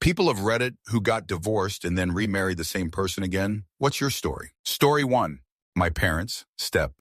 People of Reddit who got divorced and then remarried the same person again. What's your story? Story 1. My parents,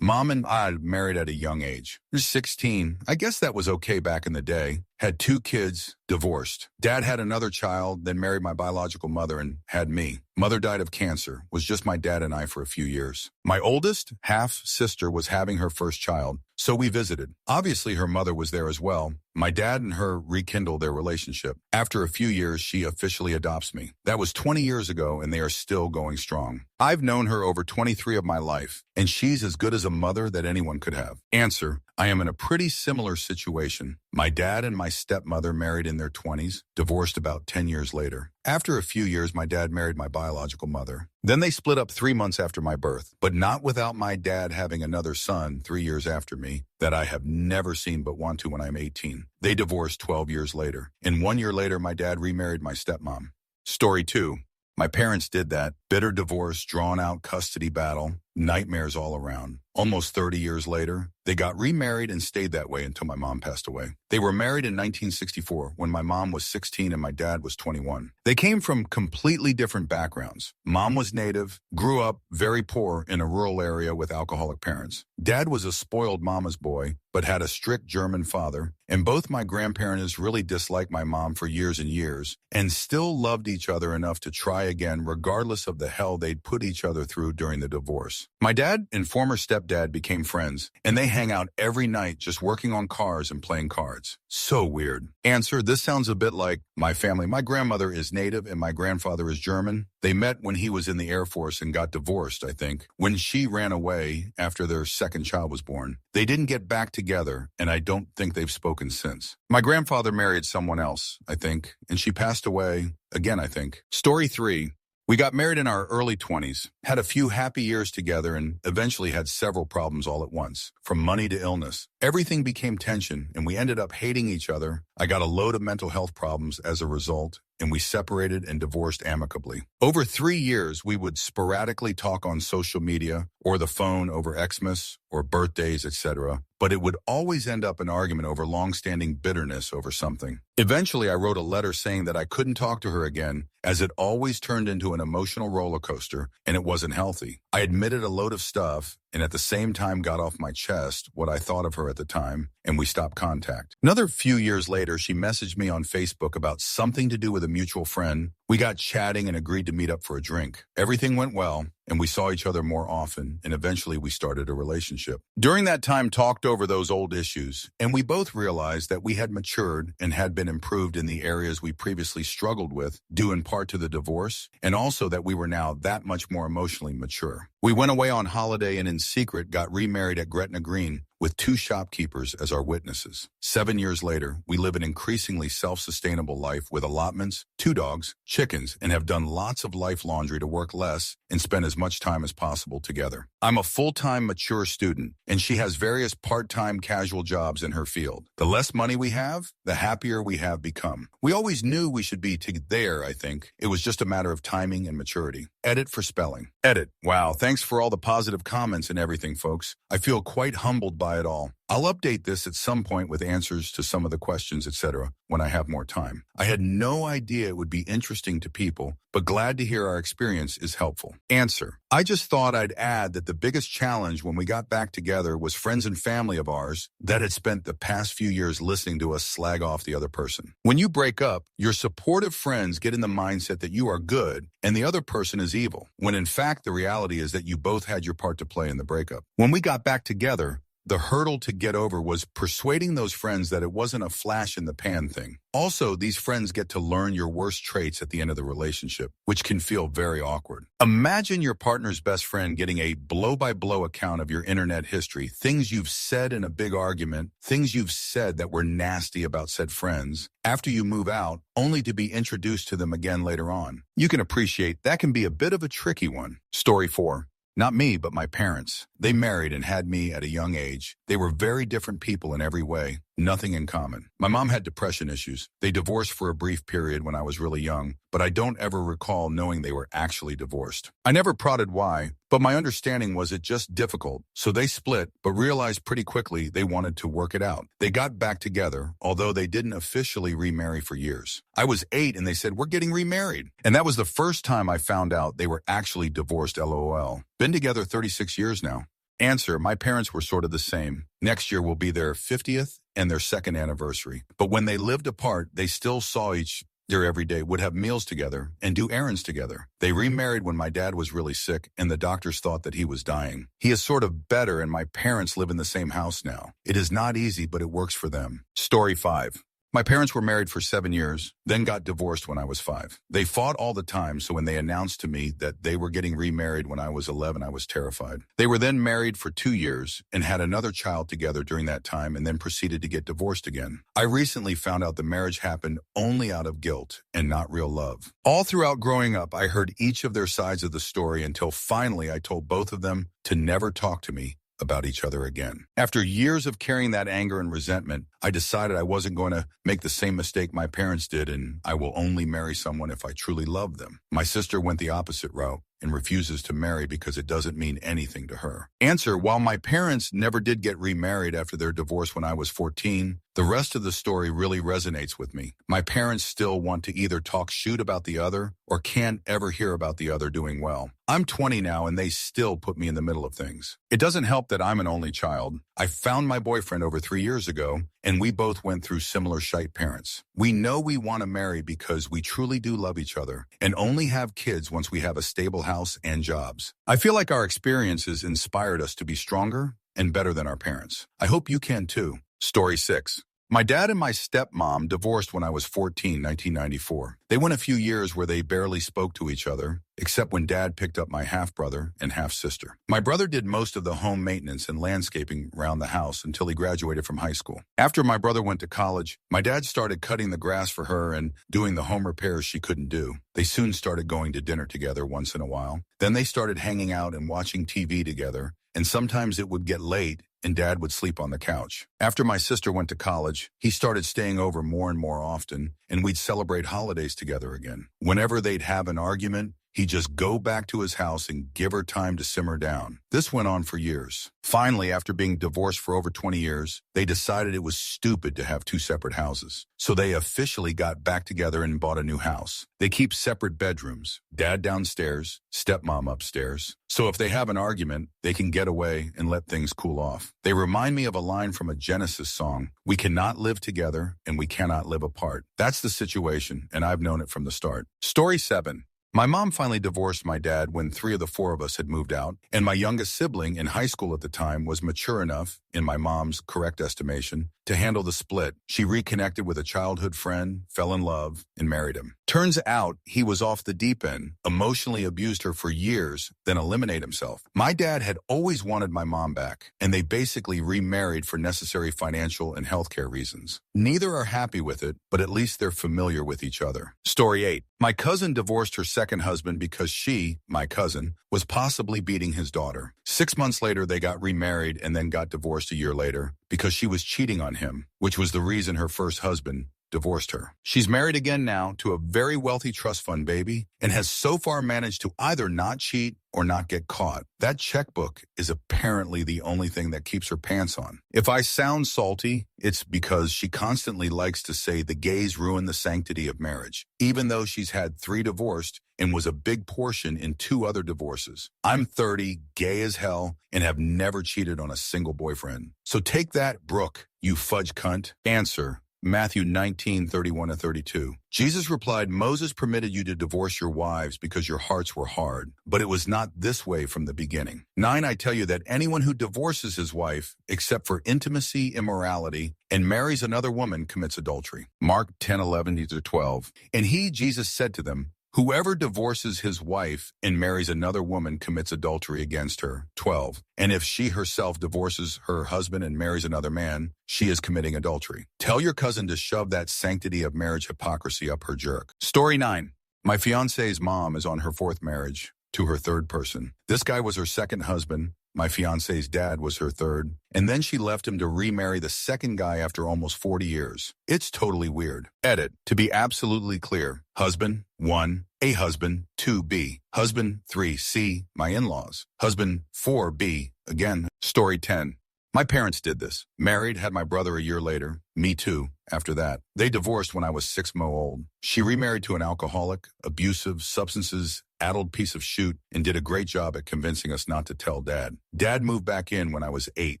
Mom and I married at a young age. I was 16. I guess that was okay back in the day. Had 2 kids, divorced. Dad had another child, then married my biological mother and had me. Mother died of cancer. Was just my dad and I for a few years. My oldest half-sister was having her first child, so we visited. Obviously, her mother was there as well. My dad and her rekindled their relationship. After a few years, she officially adopts me. That was 20 years ago, and they are still going strong. I've known her over 23 of my life, and she's as good as a mother that anyone could have. Answer: I am in a pretty similar situation. My dad and my stepmother married in their 20s, divorced about 10 years later. After a few years, my dad married my biological mother. Then they split up 3 months after my birth, but not without my dad having another son 3 years after me that I have never seen but want to when I'm 18. They divorced 12 years later, and 1 year later, my dad remarried my stepmom. Story 2. My parents did that. Bitter divorce, drawn-out custody battle, nightmares all around. Almost 30 years later, they got remarried and stayed that way until my mom passed away. They were married in 1964 when my mom was 16 and my dad was 21. They came from completely different backgrounds. Mom was native, grew up very poor in a rural area with alcoholic parents. Dad was a spoiled mama's boy, but had a strict German father, and both my grandparents really disliked my mom for years and years, and still loved each other enough to try again regardless of the hell they'd put each other through during the divorce. My dad and former stepdad became friends, and they hang out every night just working on cars and playing cards. So weird. Answer: this sounds a bit like my family. My grandmother is native and my grandfather is German. They met when he was in the Air Force and got divorced, I think, when she ran away after their second child was born. They didn't get back together, and I don't think they've spoken since. My grandfather married someone else, I think, and she passed away again, I think. Story 3. We got married in our early 20s, had a few happy years together, and eventually had several problems all at once, from money to illness. Everything became tension, and we ended up hating each other. I got a load of mental health problems as a result, and we separated and divorced amicably. Over 3 years, we would sporadically talk on social media or the phone over Xmas or birthdays, etc., but it would always end up an argument over long-standing bitterness over something. Eventually, I wrote a letter saying that I couldn't talk to her again, as it always turned into an emotional roller coaster, and it wasn't healthy. I admitted a load of stuff, and at the same time got off my chest what I thought of her at the time, and we stopped contact. Another few years later, she messaged me on Facebook about something to do with a mutual friend. We got chatting and agreed to meet up for a drink. Everything went well, and we saw each other more often, and eventually we started a relationship. During that time, talked over those old issues, and we both realized that we had matured and had been improved in the areas we previously struggled with, due in part to the divorce, and also that we were now that much more emotionally mature. We went away on holiday and in secret got remarried at Gretna Green, with 2 shopkeepers as our witnesses. 7 years later, we live an increasingly self-sustainable life with allotments, 2 dogs, chickens, and have done lots of life laundry to work less and spend as much time as possible together. I'm a full-time mature student, and she has various part-time casual jobs in her field. The less money we have, the happier we have become. We always knew we should be there, I think. It was just a matter of timing and maturity. Edit for spelling. Edit. Wow, thanks for all the positive comments and everything, folks. I feel quite humbled by it all. I'll update this at some point with answers to some of the questions, etc., when I have more time. I had no idea it would be interesting to people, but glad to hear our experience is helpful. Answer: I just thought I'd add that the biggest challenge when we got back together was friends and family of ours that had spent the past few years listening to us slag off the other person. When you break up, your supportive friends get in the mindset that you are good and the other person is evil, when in fact the reality is that you both had your part to play in the breakup. When we got back together, the hurdle to get over was persuading those friends that it wasn't a flash-in-the-pan thing. Also, these friends get to learn your worst traits at the end of the relationship, which can feel very awkward. Imagine your partner's best friend getting a blow-by-blow account of your internet history, things you've said in a big argument, things you've said that were nasty about said friends, after you move out, only to be introduced to them again later on. You can appreciate that can be a bit of a tricky one. Story 4. Not me, but my parents. They married and had me at a young age. They were very different people in every way. Nothing in common. My mom had depression issues. They divorced for a brief period when I was really young, but I don't ever recall knowing they were actually divorced. I never prodded why, but my understanding was it just difficult. So they split, but realized pretty quickly they wanted to work it out. They got back together, although they didn't officially remarry for years. I was 8 and they said, "We're getting remarried." And that was the first time I found out they were actually divorced, LOL. Been together 36 years now. Answer, my parents were sort of the same. Next year will be their 50th and their second anniversary. But when they lived apart, they still saw each other every day, would have meals together, and do errands together. They remarried when my dad was really sick, and the doctors thought that he was dying. He is sort of better, and my parents live in the same house now. It is not easy, but it works for them. Story 5. My parents were married for 7 years, then got divorced when I was 5. They fought all the time, so when they announced to me that they were getting remarried when I was 11, I was terrified. They were then married for 2 years and had another child together during that time and then proceeded to get divorced again. I recently found out the marriage happened only out of guilt and not real love. All throughout growing up, I heard each of their sides of the story until finally I told both of them to never talk to me about each other again. After years of carrying that anger and resentment, I decided I wasn't going to make the same mistake my parents did, and I will only marry someone if I truly love them. My sister went the opposite route and refuses to marry because it doesn't mean anything to her. Answer, while my parents never did get remarried after their divorce when I was 14, the rest of the story really resonates with me. My parents still want to either talk shoot about the other or can't ever hear about the other doing well. I'm 20 now and they still put me in the middle of things. It doesn't help that I'm an only child. I found my boyfriend over 3 years ago and we both went through similar shite parents. We know we want to marry because we truly do love each other and only have kids once we have a stable house and jobs. I feel like our experiences inspired us to be stronger and better than our parents. I hope you can too. Story 6. My dad and my stepmom divorced when I was 14, 1994. They went a few years where they barely spoke to each other, except when Dad picked up my half-brother and half-sister. My brother did most of the home maintenance and landscaping around the house until he graduated from high school. After my brother went to college, my dad started cutting the grass for her and doing the home repairs she couldn't do. They soon started going to dinner together once in a while. Then they started hanging out and watching TV together, and sometimes it would get late and Dad would sleep on the couch. After my sister went to college, he started staying over more and more often, and we'd celebrate holidays together again. Whenever they'd have an argument, he'd just go back to his house and give her time to simmer down. This went on for years. Finally, after being divorced for over 20 years, they decided it was stupid to have 2 separate houses. So they officially got back together and bought a new house. They keep separate bedrooms, Dad downstairs, stepmom upstairs. So if they have an argument, they can get away and let things cool off. They remind me of a line from a Genesis song, "We cannot live together and we cannot live apart." That's the situation, and I've known it from the start. Story 7. My mom finally divorced my dad when 3 of the 4 of us had moved out, and my youngest sibling in high school at the time was mature enough, in my mom's correct estimation, to handle the split. She reconnected with a childhood friend, fell in love, and married him. Turns out he was off the deep end, emotionally abused her for years, then eliminated himself. My dad had always wanted my mom back, and they basically remarried for necessary financial and healthcare reasons. Neither are happy with it, but at least they're familiar with each other. Story 8. My cousin divorced her second husband because she, my cousin, was possibly beating his daughter. 6 months later, they got remarried and then got divorced a year later because she was cheating on him, which was the reason her first husband divorced her. She's married again now to a very wealthy trust fund baby and has so far managed to either not cheat or not get caught. That checkbook is apparently the only thing that keeps her pants on. If I sound salty, it's because she constantly likes to say the gays ruin the sanctity of marriage, even though she's had 3 divorced and was a big portion in 2 other divorces. I'm 30, gay as hell, and have never cheated on a single boyfriend. So take that, Brooke, you fudge cunt. Answer. Matthew 19:31-32. Jesus replied, Moses permitted you to divorce your wives because your hearts were hard, but it was not this way from the beginning. 9, I tell you that anyone who divorces his wife, except for intimacy, immorality, and marries another woman commits adultery. Mark 10:11-12. And he, Jesus, said to them, whoever divorces his wife and marries another woman commits adultery against her. 12. And if she herself divorces her husband and marries another man, she is committing adultery. Tell your cousin to shove that sanctity of marriage hypocrisy up her jerk. Story 9. My fiance's mom is on her 4th marriage to her 3rd person. This guy was her second husband, My fiance's dad was her third, and then she left him to remarry the second guy after almost 40 years. It's totally weird. Edit. To be absolutely clear, husband, 1, A husband, 2, B. Husband, 3, C, my in-laws. Husband, 4, B. Again, story 10. My parents did this. Married, had my brother a year later. Me too, after that. They divorced when I was 6 months old. She remarried to an alcoholic, abusive, substances, addled piece of shoot, and did a great job at convincing us not to tell Dad. Dad moved back in when I was 8.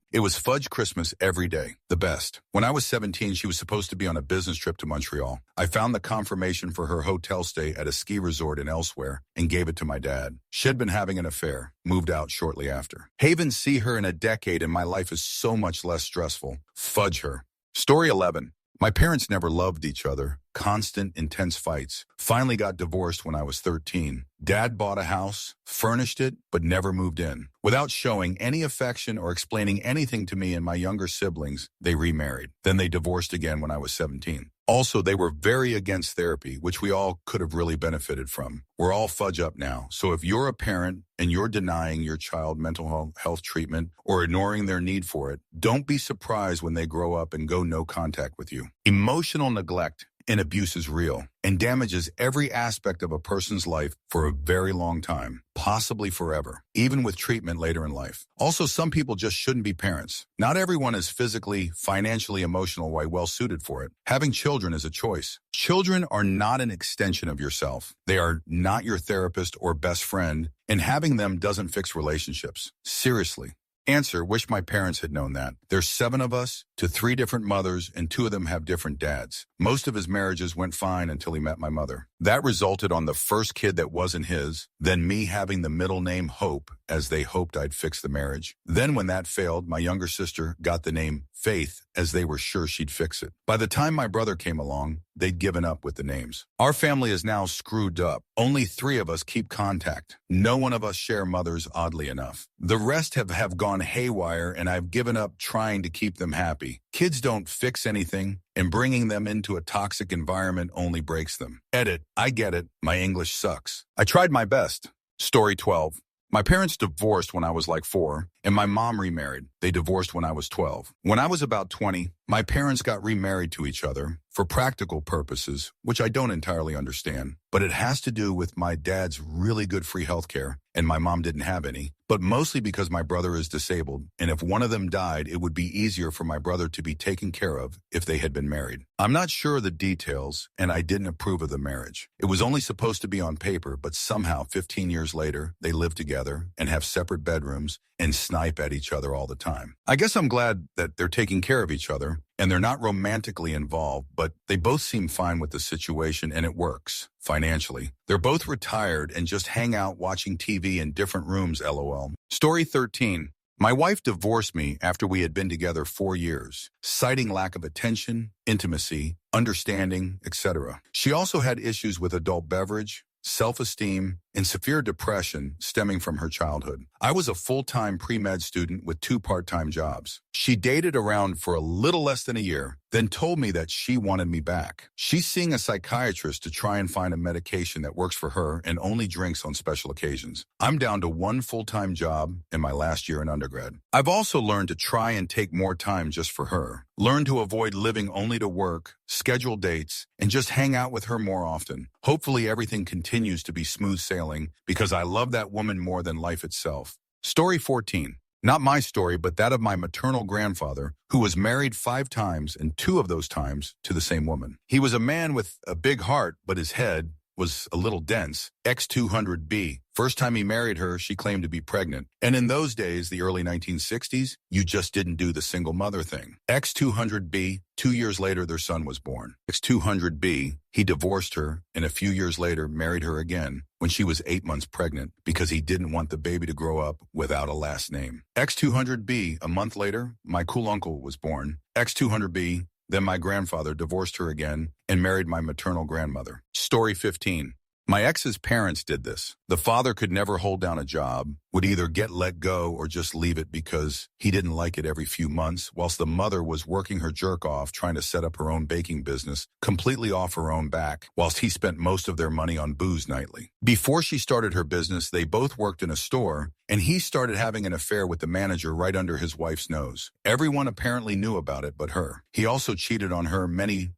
It was fudge Christmas every day. The best. When I was 17, she was supposed to be on a business trip to Montreal. I found the confirmation for her hotel stay at a ski resort and elsewhere and gave it to my dad. She'd been having an affair. Moved out shortly after. Haven't seen her in a decade and my life is so much less stressful. Fudge her. Story 11. My parents never loved each other. Constant, intense fights. Finally got divorced when I was 13. Dad bought a house, furnished it, but never moved in. Without showing any affection or explaining anything to me and my younger siblings, they remarried. Then they divorced again when I was 17. Also, they were very against therapy, which we all could have really benefited from. We're all fudge up now. So if you're a parent and you're denying your child mental health treatment or ignoring their need for it, don't be surprised when they grow up and go no contact with you. Emotional neglect and abuse is real and damages every aspect of a person's life for a very long time, possibly forever, even with treatment later in life. Also, some people just shouldn't be parents. Not everyone is physically, financially, emotional, well suited for it. Having children is a choice. Children are not an extension of yourself. They are not your therapist or best friend, and having them doesn't fix relationships. Seriously. Answer, wish my parents had known that. There's 7 of us to 3 different mothers and 2 of them have different dads. Most of his marriages went fine until he met my mother. That resulted on the first kid that wasn't his, then me having the middle name Hope as they hoped I'd fix the marriage. Then when that failed, my younger sister got the name Faith as they were sure she'd fix it. By the time my brother came along, they'd given up with the names. Our family is now screwed up. Only 3 of us keep contact. No one of us share mothers, oddly enough. The rest have gone haywire, and I've given up trying to keep them happy. Kids don't fix anything, and bringing them into a toxic environment only breaks them. Edit, I get it. My English sucks. I tried my best. Story 12. My parents divorced when I was like 4, and my mom remarried. They divorced when I was 12. When I was about 20, my parents got remarried to each other for practical purposes, which I don't entirely understand. But it has to do with my dad's really good free health care, and my mom didn't have any. But mostly because my brother is disabled, and if one of them died, it would be easier for my brother to be taken care of if they had been married. I'm not sure of the details, and I didn't approve of the marriage. It was only supposed to be on paper, but somehow 15 years later, they live together and have separate bedrooms and snipe at each other all the time. I guess I'm glad that they're taking care of each other, and they're not romantically involved, but they both seem fine with the situation, and it works financially. They're both retired and just hang out watching TV in different rooms, LOL. Story 13. My wife divorced me after we had been together 4 years, citing lack of attention, intimacy, understanding, etc. She also had issues with adult beverage, self-esteem, and severe depression stemming from her childhood. I was a full-time pre-med student with 2 part-time jobs. She dated around for a little less than a year, then told me that she wanted me back. She's seeing a psychiatrist to try and find a medication that works for her and only drinks on special occasions. I'm down to 1 full-time job in my last year in undergrad. I've also learned to try and take more time just for her, learn to avoid living only to work, schedule dates, and just hang out with her more often. Hopefully everything continues to be smooth sailing because I love that woman more than life itself. Story 14. Not my story, but that of my maternal grandfather, who was married 5 times and 2 of those times to the same woman. He was a man with a big heart, but his head was a little dense. X200B. First time he married her, she claimed to be pregnant. And in those days, the early 1960s, you just didn't do the single mother thing. X200B, 2 years later, their son was born. X200B, he divorced her and a few years later married her again when she was 8 months pregnant because he didn't want the baby to grow up without a last name. X200B, a month later, my cool uncle was born. X200B, then my grandfather divorced her again and married my maternal grandmother. Story 15. My ex's parents did this. The father could never hold down a job, would either get let go or just leave it because he didn't like it every few months, whilst the mother was working her jerk off trying to set up her own baking business, completely off her own back, whilst he spent most of their money on booze nightly. Before she started her business, they both worked in a store, and he started having an affair with the manager right under his wife's nose. Everyone apparently knew about it but her. He also cheated on her many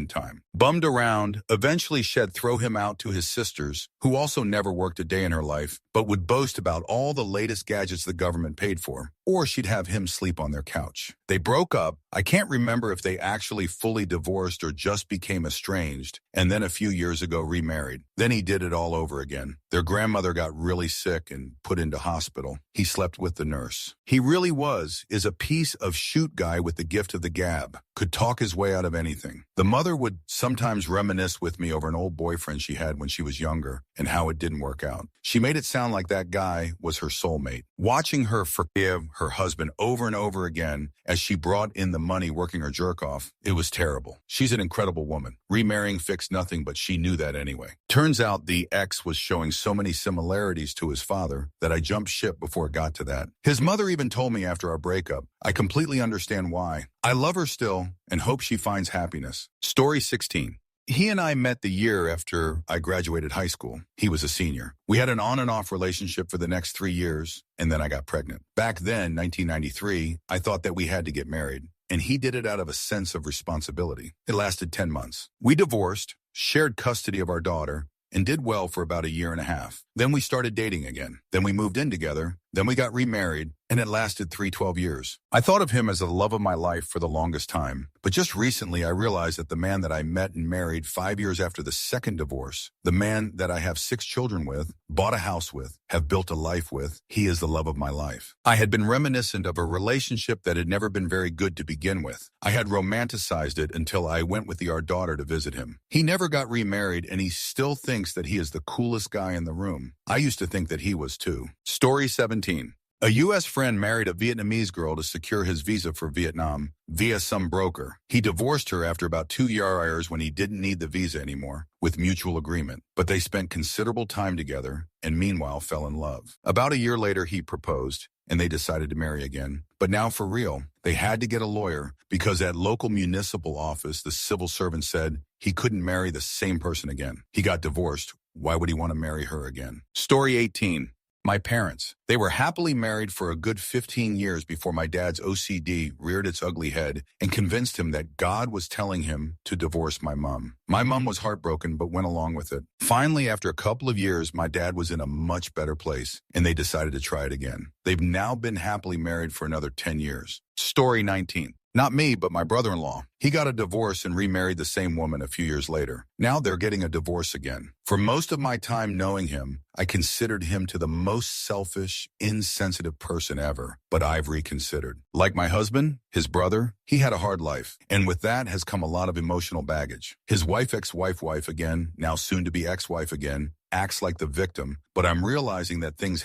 time. Bummed around, eventually she'd throw him out to his sisters, who also never worked a day in her life, but would boast about all the latest gadgets the government paid for, or she'd have him sleep on their couch. They broke up. I can't remember if they actually fully divorced or just became estranged, and then a few years ago remarried. Then he did it all over again. Their grandmother got really sick and put into hospital. He slept with the nurse. He really is a piece of shoot guy with the gift of the gab. Could talk his way out of anything. The mother would sometimes reminisce with me over an old boyfriend she had when she was younger and how it didn't work out. She made it sound like that guy was her soulmate. Watching her forgive her husband over and over again as she brought in the money working her jerk off, it was terrible. She's an incredible woman. Remarrying fixed nothing, but she knew that anyway. Turns out the ex was showing so many similarities to his father that I jumped ship before it got to that. His mother even told me after our breakup, I completely understand why. I love her still and hope she finds happiness. Story 16. He and I met the year after I graduated high school. He was a senior. We had an on and off relationship for the next 3 years, and then I got pregnant. Back then, 1993, I thought that we had to get married, and he did it out of a sense of responsibility. It lasted 10 months. We divorced, shared custody of our daughter, and did well for about a year and a half. Then we started dating again. Then we moved in together. Then we got remarried, and it lasted 12 years. I thought of him as the love of my life for the longest time, but just recently I realized that the man that I met and married 5 years after the second divorce, the man that I have 6 children with, bought a house with, have built a life with, he is the love of my life. I had been reminiscent of a relationship that had never been very good to begin with. I had romanticized it until I went with our daughter to visit him. He never got remarried, and he still thinks that he is the coolest guy in the room. I used to think that he was too. Story 17. A U.S. friend married a Vietnamese girl to secure his visa for Vietnam via some broker. He divorced her after about 2 years when he didn't need the visa anymore, with mutual agreement. But they spent considerable time together and meanwhile fell in love. About a year later, he proposed, and they decided to marry again. But now for real, they had to get a lawyer because at local municipal office, the civil servant said he couldn't marry the same person again. He got divorced. Why would he want to marry her again? Story 18. My parents. They were happily married for a good 15 years before my dad's OCD reared its ugly head and convinced him that God was telling him to divorce my mom. My mom was heartbroken but went along with it. Finally, after a couple of years, my dad was in a much better place and they decided to try it again. They've now been happily married for another 10 years. Story 19. Not me, but my brother-in-law. He got a divorce and remarried the same woman a few years later. Now they're getting a divorce again. For most of my time knowing him, I considered him to the most selfish, insensitive person ever. But I've reconsidered. Like my husband, his brother, he had a hard life. And with that has come a lot of emotional baggage. His wife again, now soon to be ex-wife again, acts like the victim, but I'm realizing that things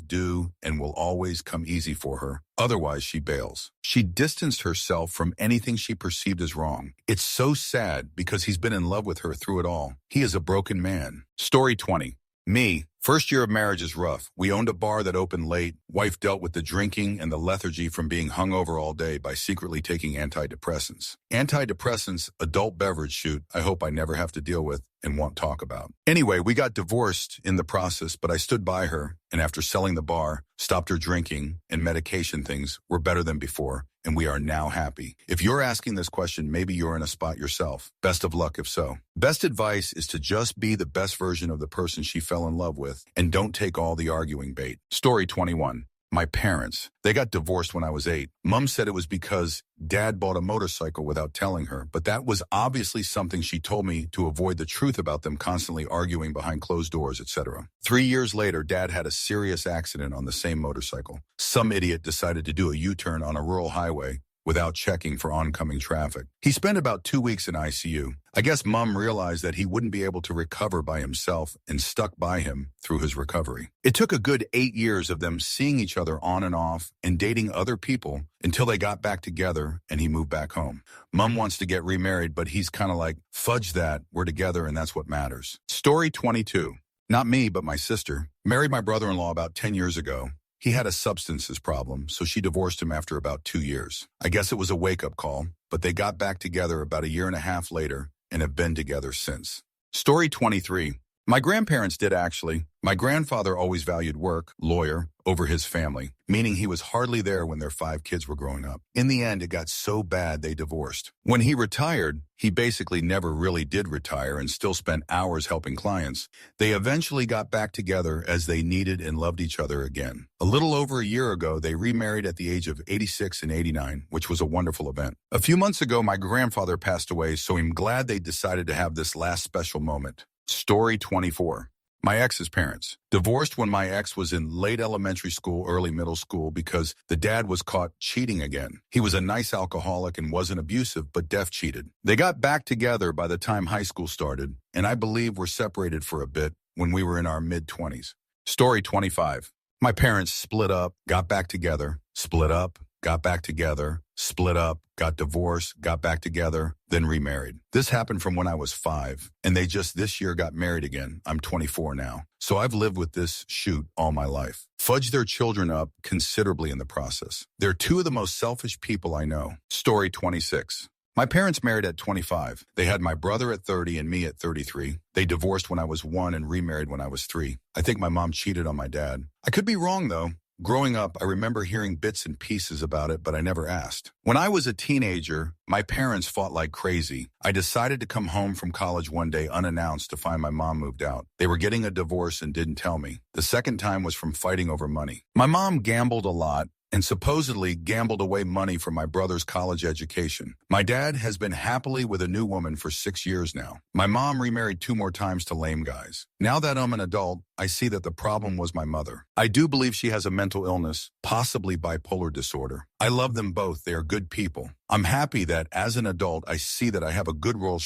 do, and will always come easy for her. Otherwise, she bails. She distanced herself from anything she perceived as wrong. It's so sad because he's been in love with her through it all. He is a broken man. Story 20. Me. First year of marriage is rough. We owned a bar that opened late. Wife dealt with the drinking and the lethargy from being hungover all day by secretly taking antidepressants. Antidepressants, adult beverage shoot, I hope I never have to deal with and won't talk about. Anyway, we got divorced in the process, but I stood by her, and after selling the bar, stopped her drinking, and medication things were better than before, and we are now happy. If you're asking this question, maybe you're in a spot yourself. Best of luck if so. Best advice is to just be the best version of the person she fell in love with, and don't take all the arguing bait. Story 21. My parents. They got divorced when I was 8. Mom said it was because Dad bought a motorcycle without telling her, but that was obviously something she told me to avoid the truth about them constantly arguing behind closed doors, etc. 3 years later, Dad had a serious accident on the same motorcycle. Some idiot decided to do a U-turn on a rural highway without checking for oncoming traffic. He spent about 2 weeks in ICU. I guess Mom realized that he wouldn't be able to recover by himself and stuck by him through his recovery. It took a good 8 years of them seeing each other on and off and dating other people until they got back together and he moved back home. Mom wants to get remarried, but he's kind of like, fudge that, we're together and that's what matters. Story 22. Not me, but my sister. Married my brother-in-law about 10 years ago. He had a substances problem, so she divorced him after about 2 years. I guess it was a wake-up call, but they got back together about 1.5 years later and have been together since. Story 23. My grandparents did actually. My grandfather always valued work, lawyer, over his family, meaning he was hardly there when their 5 kids were growing up. In the end, it got so bad they divorced. When he retired, he basically never really did retire and still spent hours helping clients. They eventually got back together as they needed and loved each other again. A little over a year ago, they remarried at the age of 86 and 89, which was a wonderful event. A few months ago, my grandfather passed away, so I'm glad they decided to have this last special moment. Story 24. My ex's parents. Divorced when my ex was in late elementary school, early middle school because the dad was caught cheating again. He was a nice alcoholic and wasn't abusive, but def cheated. They got back together by the time high school started, and I believe were separated for a bit when we were in our mid-20s. Story 25. My parents split up, got back together, split up, got back together, split up, got divorced, got back together, then remarried. This happened from when I was 5, and they just this year got married again. I'm 24 now. So I've lived with this shoot all my life. Fudged their children up considerably in the process. They're 2 of the most selfish people I know. Story 26. My parents married at 25. They had my brother at 30 and me at 33. They divorced when I was 1 and remarried when I was 3. I think my mom cheated on my dad. I could be wrong, though. Growing up, I remember hearing bits and pieces about it, but I never asked. When I was a teenager, my parents fought like crazy. I decided to come home from college one day unannounced to find my mom moved out. They were getting a divorce and didn't tell me. The second time was from fighting over money. My mom gambled a lot and supposedly gambled away money for my brother's college education. My dad has been happily with a new woman for 6 years now. My mom remarried 2 more times to lame guys. Now that I'm an adult, I see that the problem was my mother. I do believe she has a mental illness, possibly bipolar disorder. I love them both. They are good people. I'm happy that as an adult, I see that I have a good role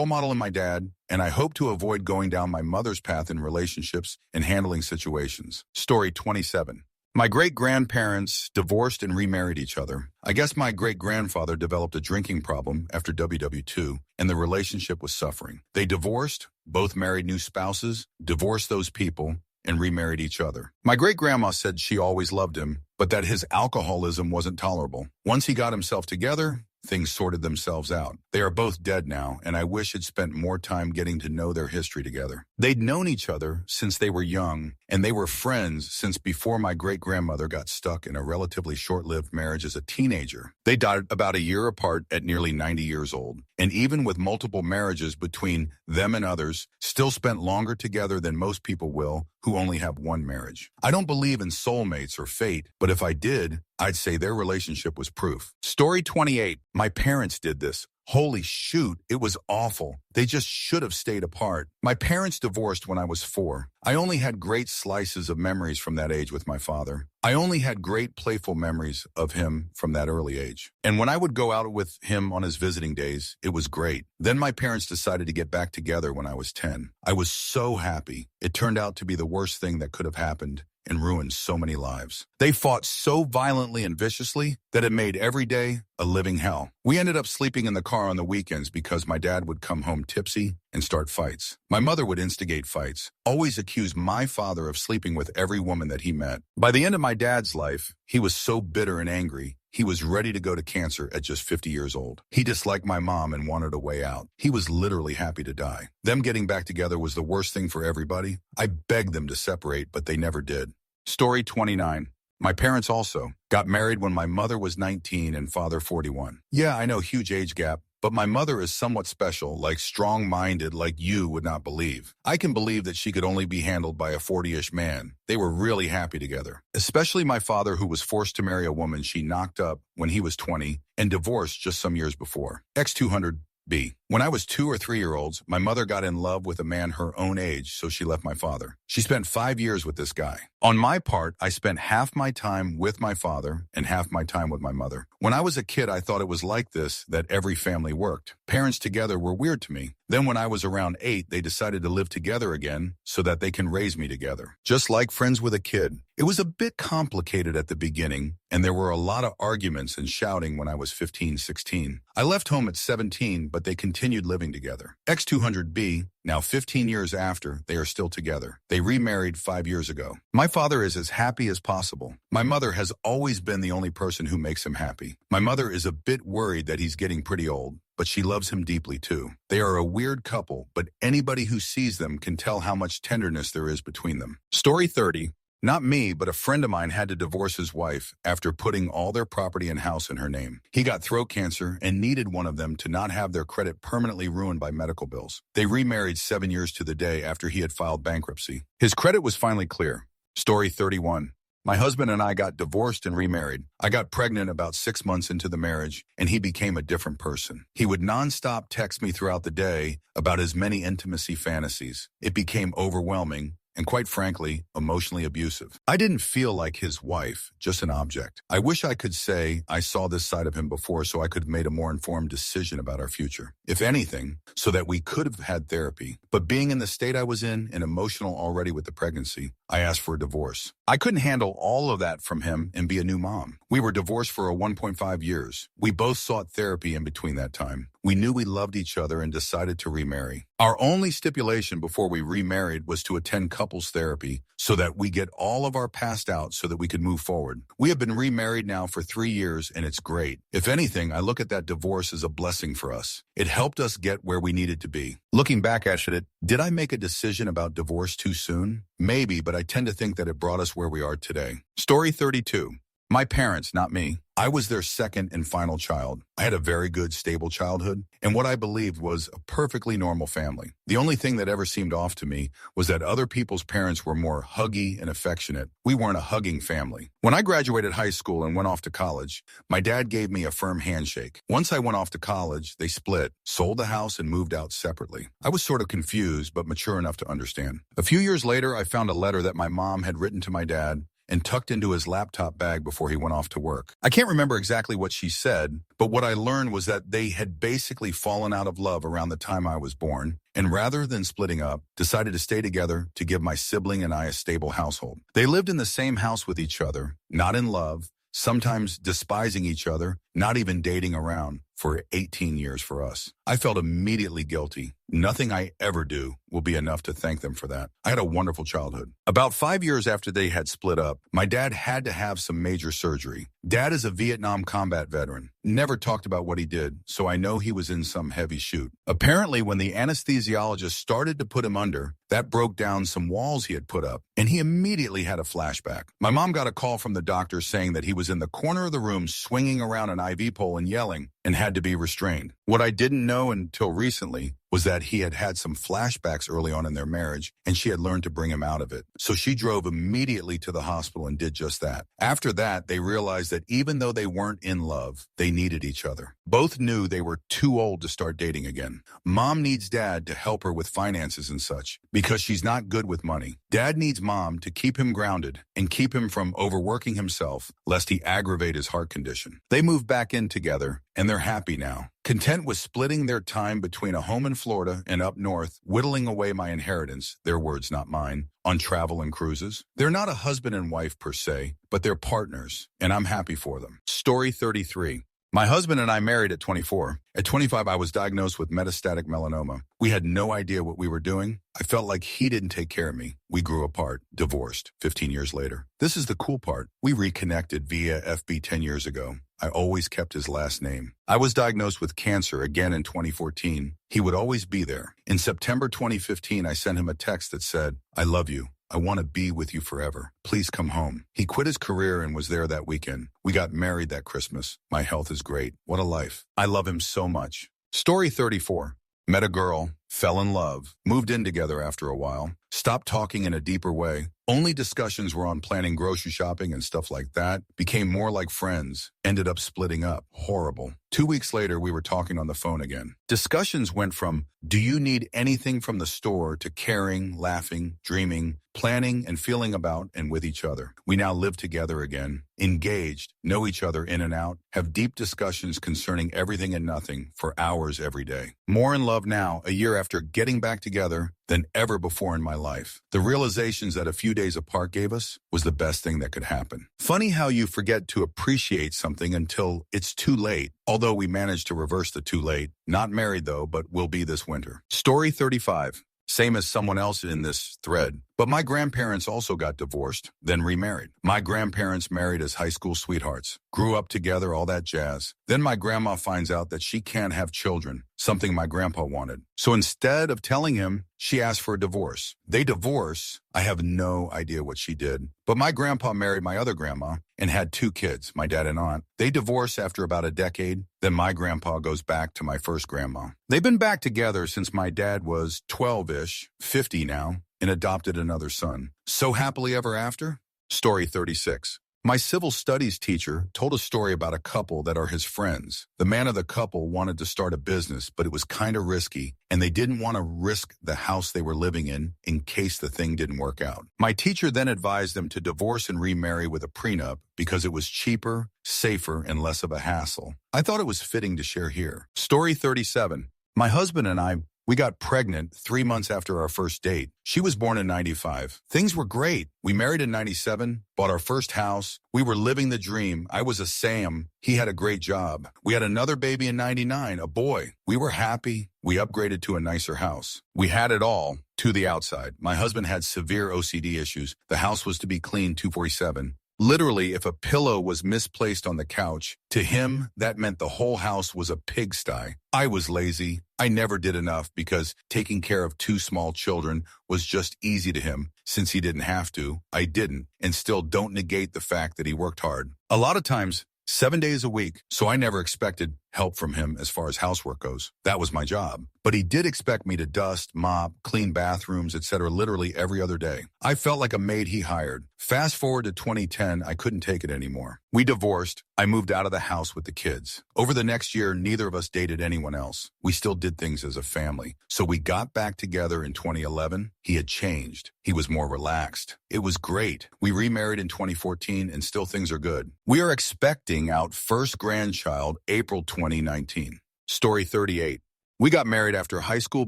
model in my dad, and I hope to avoid going down my mother's path in relationships and handling situations. Story 27. My great-grandparents divorced and remarried each other. I guess my great-grandfather developed a drinking problem after WW2, and the relationship was suffering. They divorced, both married new spouses, divorced those people, and remarried each other. My great-grandma said she always loved him, but that his alcoholism wasn't tolerable. Once he got himself together, things sorted themselves out. They are both dead now, and I wish I'd spent more time getting to know their history together. They'd known each other since they were young, and they were friends since before my great-grandmother got stuck in a relatively short-lived marriage as a teenager. They died about a year apart at nearly 90 years old, and even with multiple marriages between them and others, still spent longer together than most people will who only have one marriage. I don't believe in soulmates or fate, but if I did, I'd say their relationship was proof. Story 28. My parents did this. Holy shoot, it was awful. They just should have stayed apart. My parents divorced when I was 4. I only had great slices of memories from that age with my father. I only had great playful memories of him from that early age. And when I would go out with him on his visiting days, it was great. Then my parents decided to get back together when I was 10. I was so happy. It turned out to be the worst thing that could have happened and ruined so many lives. They fought so violently and viciously that it made every day a living hell. We ended up sleeping in the car on the weekends because my dad would come home tipsy and start fights. My mother would instigate fights, always accuse my father of sleeping with every woman that he met. By the end of my dad's life, he was so bitter and angry, he was ready to go to cancer at just 50 years old. He disliked my mom and wanted a way out. He was literally happy to die. Them getting back together was the worst thing for everybody. I begged them to separate, but they never did. Story 29. My parents also got married when my mother was 19 and father 41. Yeah, I know, huge age gap, but my mother is somewhat special, like strong-minded, like you would not believe. I can believe that she could only be handled by a 40-ish man. They were really happy together. Especially my father, who was forced to marry a woman she knocked up when he was 20 and divorced just some years before. X200. B. When I was 2 or 3 years old, my mother got in love with a man her own age, so she left my father. She spent 5 years with this guy. On my part, I spent half my time with my father and half my time with my mother. When I was a kid, I thought it was like this, that every family worked. Parents together were weird to me. Then when I was around 8, they decided to live together again so that they can raise me together. Just like friends with a kid. It was a bit complicated at the beginning, and there were a lot of arguments and shouting when I was 15, 16. I left home at 17, but they continued living together. X200B, now 15 years after, they are still together. They remarried 5 years ago. My father is as happy as possible. My mother has always been the only person who makes him happy. My mother is a bit worried that he's getting pretty old, but she loves him deeply too. They are a weird couple, but anybody who sees them can tell how much tenderness there is between them. Story 30. Not me, but a friend of mine had to divorce his wife after putting all their property and house in her name. He got throat cancer and needed one of them to not have their credit permanently ruined by medical bills. They remarried 7 years to the day after he had filed bankruptcy. His credit was finally clear. Story 31. My husband and I got divorced and remarried. I got pregnant about 6 months into the marriage, and he became a different person. He would nonstop text me throughout the day about his many intimacy fantasies. It became overwhelming and, quite frankly, emotionally abusive. I didn't feel like his wife, just an object. I wish I could say I saw this side of him before so I could have made a more informed decision about our future. If anything, so that we could have had therapy. But being in the state I was in and emotional already with the pregnancy, I asked for a divorce. I couldn't handle all of that from him and be a new mom. We were divorced for 1.5 years. We both sought therapy in between that time. We knew we loved each other and decided to remarry. Our only stipulation before we remarried was to attend couples therapy so that we get all of our past out so that we could move forward. We have been remarried now for 3 years and it's great. If anything, I look at that divorce as a blessing for us. It helped us get where we needed to be. Looking back at it, did I make a decision about divorce too soon? Maybe, but I tend to think that it brought us where we are today. Story 32. My parents, not me. I was their second and final child. I had a very good, stable childhood, and what I believed was a perfectly normal family. The only thing that ever seemed off to me was that other people's parents were more huggy and affectionate. We weren't a hugging family. When I graduated high school and went off to college, my dad gave me a firm handshake. Once I went off to college, they split, sold the house, and moved out separately. I was sort of confused, but mature enough to understand. A few years later, I found a letter that my mom had written to my dad and tucked into his laptop bag before he went off to work. I can't remember exactly what she said, but what I learned was that they had basically fallen out of love around the time I was born, and rather than splitting up, decided to stay together to give my sibling and I a stable household. They lived in the same house with each other, not in love, sometimes despising each other, not even dating around, for 18 years for us. I felt immediately guilty. Nothing I ever do will be enough to thank them for that. I had a wonderful childhood. About 5 years after they had split up, my dad had to have some major surgery. Dad is a Vietnam combat veteran. Never talked about what he did, so I know he was in some heavy shoot. Apparently, when the anesthesiologist started to put him under, that broke down some walls he had put up, and he immediately had a flashback. My mom got a call from the doctor saying that he was in the corner of the room swinging around an IV pole and yelling, and had to be restrained. What I didn't know until recently was that he had had some flashbacks early on in their marriage, and she had learned to bring him out of it. So she drove immediately to the hospital and did just that. After that, they realized that even though they weren't in love, they needed each other. Both knew they were too old to start dating again. Mom needs dad to help her with finances and such, because she's not good with money. Dad needs mom to keep him grounded and keep him from overworking himself, lest he aggravate his heart condition. They moved back in together, and they're happy now. Content with splitting their time between a home in Florida and up north, whittling away my inheritance, their words not mine, on travel and cruises. They're not a husband and wife per se, but they're partners, and I'm happy for them. Story 33. My husband and I married at 24. At 25, I was diagnosed with metastatic melanoma. We had no idea what we were doing. I felt like he didn't take care of me. We grew apart, divorced 15 years later. This is the cool part. We reconnected via FB 10 years ago. I always kept his last name. I was diagnosed with cancer again in 2014. He would always be there. In September 2015, I sent him a text that said, "I love you. I want to be with you forever. Please come home." He quit his career and was there that weekend. We got married that Christmas. My health is great. What a life. I love him so much. Story 34. Met a girl, fell in love, moved in together after a while, stopped talking in a deeper way. Only discussions were on planning grocery shopping and stuff like that. Became more like friends. Ended up splitting up. Horrible. 2 weeks later, we were talking on the phone again. Discussions went from, do you need anything from the store, to caring, laughing, dreaming, planning, and feeling about and with each other. We now live together again, engaged, know each other in and out, have deep discussions concerning everything and nothing for hours every day. More in love now, a year after getting back together, than ever before in my life. The realizations that a few days apart gave us was the best thing that could happen. Funny how you forget to appreciate something until it's too late. Although we managed to reverse the too late. Not married though, but will be this winter. Story 35. Same as someone else in this thread. But my grandparents also got divorced, then remarried. My grandparents married as high school sweethearts, grew up together, all that jazz. Then my grandma finds out that she can't have children, something my grandpa wanted. So instead of telling him, she asked for a divorce. They divorce. I have no idea what she did. But my grandpa married my other grandma and had 2 kids, my dad and aunt. They divorce after about a decade. Then my grandpa goes back to my first grandma. They've been back together since my dad was 12-ish, 50 now, and adopted another son. So happily ever after? Story 36. My civil studies teacher told a story about a couple that are his friends. The man of the couple wanted to start a business, but it was kind of risky, and they didn't want to risk the house they were living in case the thing didn't work out. My teacher then advised them to divorce and remarry with a prenup because it was cheaper, safer, and less of a hassle. I thought it was fitting to share here. Story 37. My husband and I, we got pregnant 3 months after our first date. She was born in 95. Things were great. We married in 97, bought our first house. We were living the dream. I was a Sam. He had a great job. We had another baby in 99, a boy. We were happy. We upgraded to a nicer house. We had it all to the outside. My husband had severe OCD issues. The house was to be clean 247. Literally, if a pillow was misplaced on the couch, to him, that meant the whole house was a pigsty. I was lazy. I never did enough because taking care of 2 small children was just easy to him. Since he didn't have to, I didn't, and still don't negate the fact that he worked hard. A lot of times, 7 days a week, so I never expected help from him as far as housework goes. That was my job. But he did expect me to dust, mop, clean bathrooms, etc. literally every other day. I felt like a maid he hired. Fast forward to 2010, I couldn't take it anymore. We divorced. I moved out of the house with the kids. Over the next year, neither of us dated anyone else. We still did things as a family. So we got back together in 2011. He had changed. He was more relaxed. It was great. We remarried in 2014 and still things are good. We are expecting out first grandchild April 2019. Story 38. We got married after high school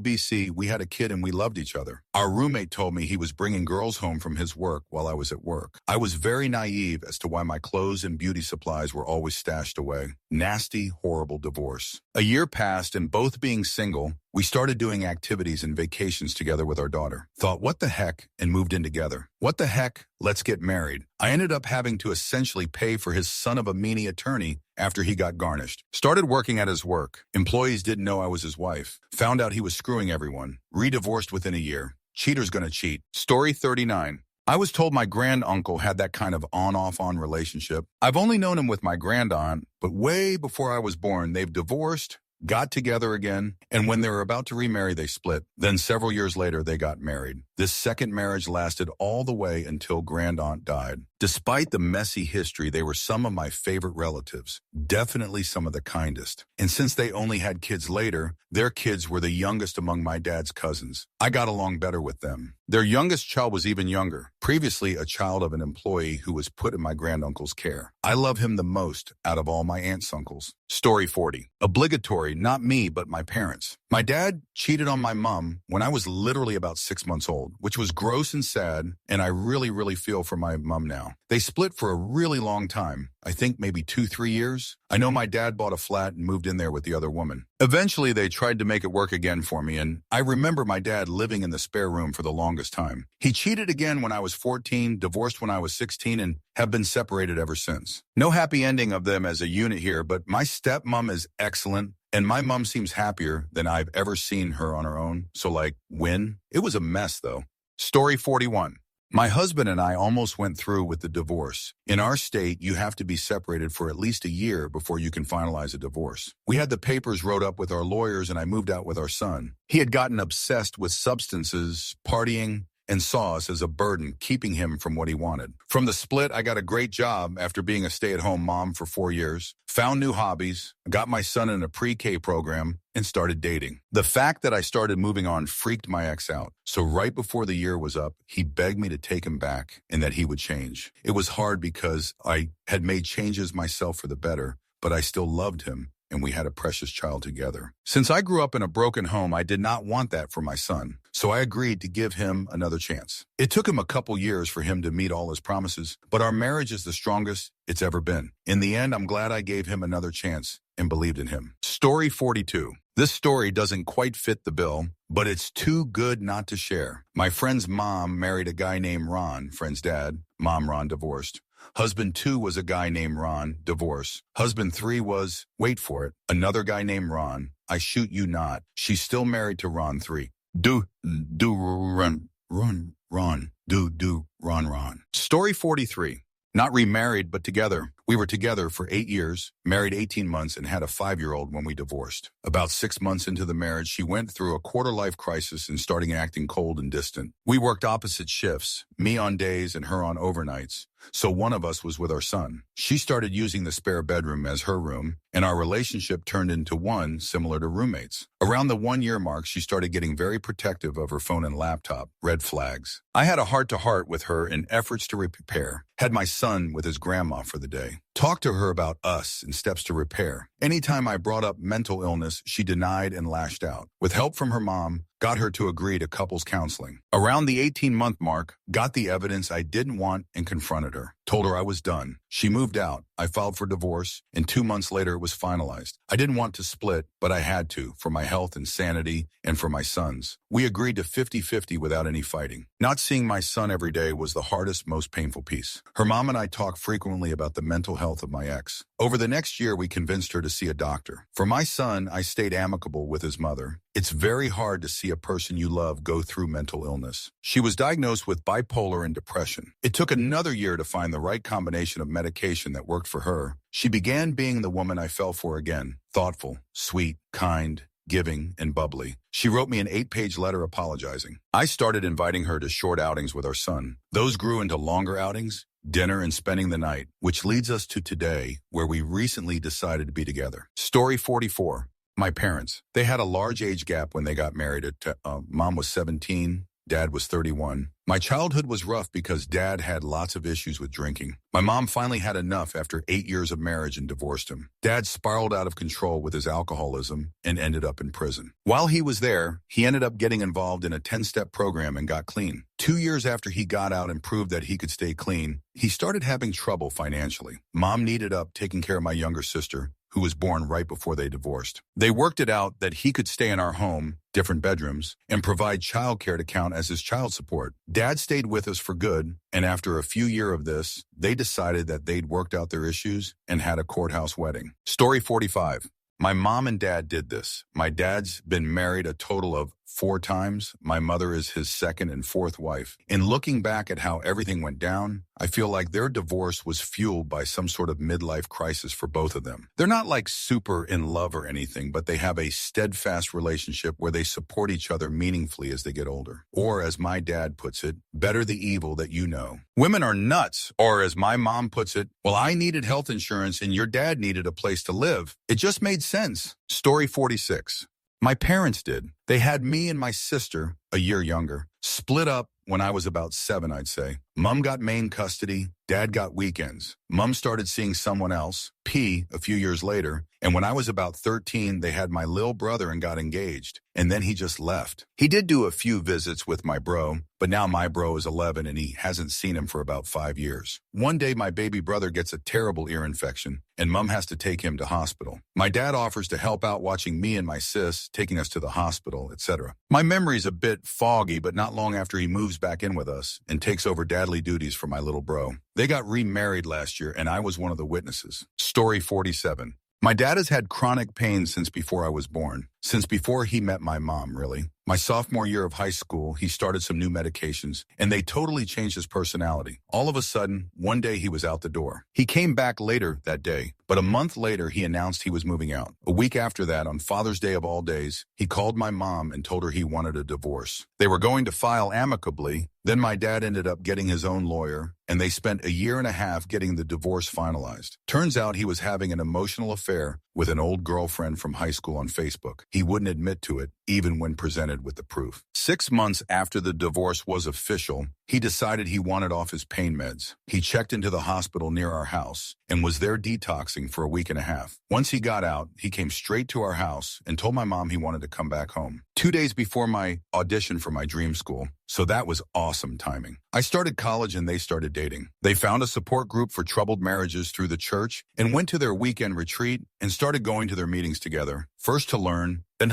BC. We had a kid and we loved each other. Our roommate told me he was bringing girls home from his work while I was at work. I was very naive as to why my clothes and beauty supplies were always stashed away. Nasty, horrible divorce. A year passed and both being single, we started doing activities and vacations together with our daughter. Thought, what the heck, and moved in together. What the heck, let's get married. I ended up having to essentially pay for his son of a meanie attorney after he got garnished. Started working at his work. Employees didn't know I was his wife. Found out he was screwing everyone. Re-divorced within a year. Cheater's gonna cheat. Story 39. I was told my granduncle had that kind of on-off-on relationship. I've only known him with my grandaunt, but way before I was born, they've divorced, got together again, and when they were about to remarry, they split. Then several years later, they got married. This second marriage lasted all the way until grandaunt died. Despite the messy history, they were some of my favorite relatives, definitely some of the kindest. And since they only had kids later, their kids were the youngest among my dad's cousins. I got along better with them. Their youngest child was even younger, previously a child of an employee who was put in my granduncle's care. I love him the most out of all my aunts' uncles. Story 40. Obligatory, not me, but my parents. My dad cheated on my mom when I was literally about 6 months old, which was gross and sad, and I really feel for my mom now. They split for a really long time. I think maybe 2-3 years. I know my dad bought a flat and moved in there with the other woman. Eventually, they tried to make it work again for me, and I remember my dad living in the spare room for the longest time. He cheated again when I was 14, divorced when I was 16, and have been separated ever since. No happy ending of them as a unit here, but my stepmom is excellent, and my mom seems happier than I've ever seen her on her own. So win? It was a mess, though. Story 41. My husband and I almost went through with the divorce. In our state, you have to be separated for at least a year before you can finalize a divorce. We had the papers wrote up with our lawyers and I moved out with our son. He had gotten obsessed with substances, partying, and saw us as a burden, keeping him from what he wanted. From the split, I got a great job after being a stay-at-home mom for 4 years, found new hobbies, got my son in a pre-K program, and started dating. The fact that I started moving on freaked my ex out. So right before the year was up, he begged me to take him back and that he would change. It was hard because I had made changes myself for the better, but I still loved him, and we had a precious child together. Since I grew up in a broken home, I did not want that for my son, so I agreed to give him another chance. It took him a couple years for him to meet all his promises, but our marriage is the strongest it's ever been. In the end, I'm glad I gave him another chance and believed in him. Story 42. This story doesn't quite fit the bill, but it's too good not to share. My friend's mom married a guy named Ron, friend's dad. Mom, Ron, divorced. Husband 2 was a guy named Ron, divorce. Husband 3 was, wait for it, another guy named Ron. I shoot you not. She's still married to Ron 3. Ron. Story 43. Not remarried, but together. We were together for 8 years, married 18 months, and had a 5-year-old when we divorced. About 6 months into the marriage, she went through a quarter-life crisis and started acting cold and distant. We worked opposite shifts, me on days and her on overnights, so one of us was with our son. She started using the spare bedroom as her room, and our relationship turned into one similar to roommates. Around the 1-year mark, she started getting very protective of her phone and laptop, red flags. I had a heart-to-heart with her in efforts to repair, had my son with his grandma for the day. Talked to her about us and steps to repair. Anytime I brought up mental illness, she denied and lashed out. With help from her mom, got her to agree to couples counseling. Around the 18-month mark, got the evidence I didn't want and confronted her. Told her I was done. She moved out. I filed for divorce, and 2 months later it was finalized. I didn't want to split, but I had to, for my health and sanity, and for my son's. We agreed to 50-50 without any fighting. Not seeing my son every day was the hardest, most painful piece. Her mom and I talked frequently about the mental health of my ex. Over the next year, we convinced her to see a doctor. For my son, I stayed amicable with his mother. It's very hard to see a person you love go through mental illness. She was diagnosed with bipolar and depression. It took another year to find the right combination of medication that worked for her. She began being the woman I fell for again. Thoughtful, sweet, kind, giving, and bubbly. She wrote me an 8-page letter apologizing. I started inviting her to short outings with our son. Those grew into longer outings, dinner, and spending the night, which leads us to today, where we recently decided to be together. Story 44. My parents. They had a large age gap when they got married. Mom was 17, Dad was 31. My childhood was rough because Dad had lots of issues with drinking. My mom finally had enough after 8 years of marriage and divorced him. Dad spiraled out of control with his alcoholism and ended up in prison. While he was there, he ended up getting involved in a 10-step program and got clean. 2 years after he got out and proved that he could stay clean, he started having trouble financially. Mom needed up taking care of my younger sister, who was born right before they divorced. They worked it out that he could stay in our home, different bedrooms, and provide childcare to count as his child support. Dad stayed with us for good, and after a few years of this, they decided that they'd worked out their issues and had a courthouse wedding. Story 45. My mom and dad did this. My dad's been married a total of 4 times. My mother is his second and fourth wife. In looking back at how everything went down, I feel like their divorce was fueled by some sort of midlife crisis for both of them. They're not like super in love or anything, but they have a steadfast relationship where they support each other meaningfully as they get older. Or as my dad puts it, better the evil that you know. Women are nuts. Or as my mom puts it, well, I needed health insurance and your dad needed a place to live. It just made sense. Story 46. My parents did. They had me and my sister, a year younger, split up when I was about 7, I'd say. Mom got main custody, Dad got weekends. Mom started seeing someone else, P, a few years later, and when I was about 13, they had my little brother and got engaged, and then he just left. He did do a few visits with my bro, but now my bro is 11 and he hasn't seen him for about 5 years. One day, my baby brother gets a terrible ear infection, and Mom has to take him to hospital. My dad offers to help out watching me and my sis, taking us to the hospital, etc. My memory's a bit foggy, but not long after he moves back in with us and takes over dadly duties for my little bro. They got remarried last year, and I was one of the witnesses. Story 47. My dad has had chronic pain since before I was born, since before he met my mom, really. My sophomore year of high school, he started some new medications, and they totally changed his personality. All of a sudden, one day he was out the door. He came back later that day, but a month later he announced he was moving out. A week after that, on Father's Day of all days, he called my mom and told her he wanted a divorce. They were going to file amicably. Then my dad ended up getting his own lawyer, and they spent a year and a half getting the divorce finalized. Turns out he was having an emotional affair with an old girlfriend from high school on Facebook. He wouldn't admit to it, even when presented with the proof. 6 months after the divorce was official, he decided he wanted off his pain meds. He checked into the hospital near our house and was there detoxing for a week and a half. Once he got out, he came straight to our house and told my mom he wanted to come back home. 2 days before my audition for my dream school, so that was awesome timing. I started college and they started dating. They found a support group for troubled marriages through the church and went to their weekend retreat and started going to their meetings together, first to learn, then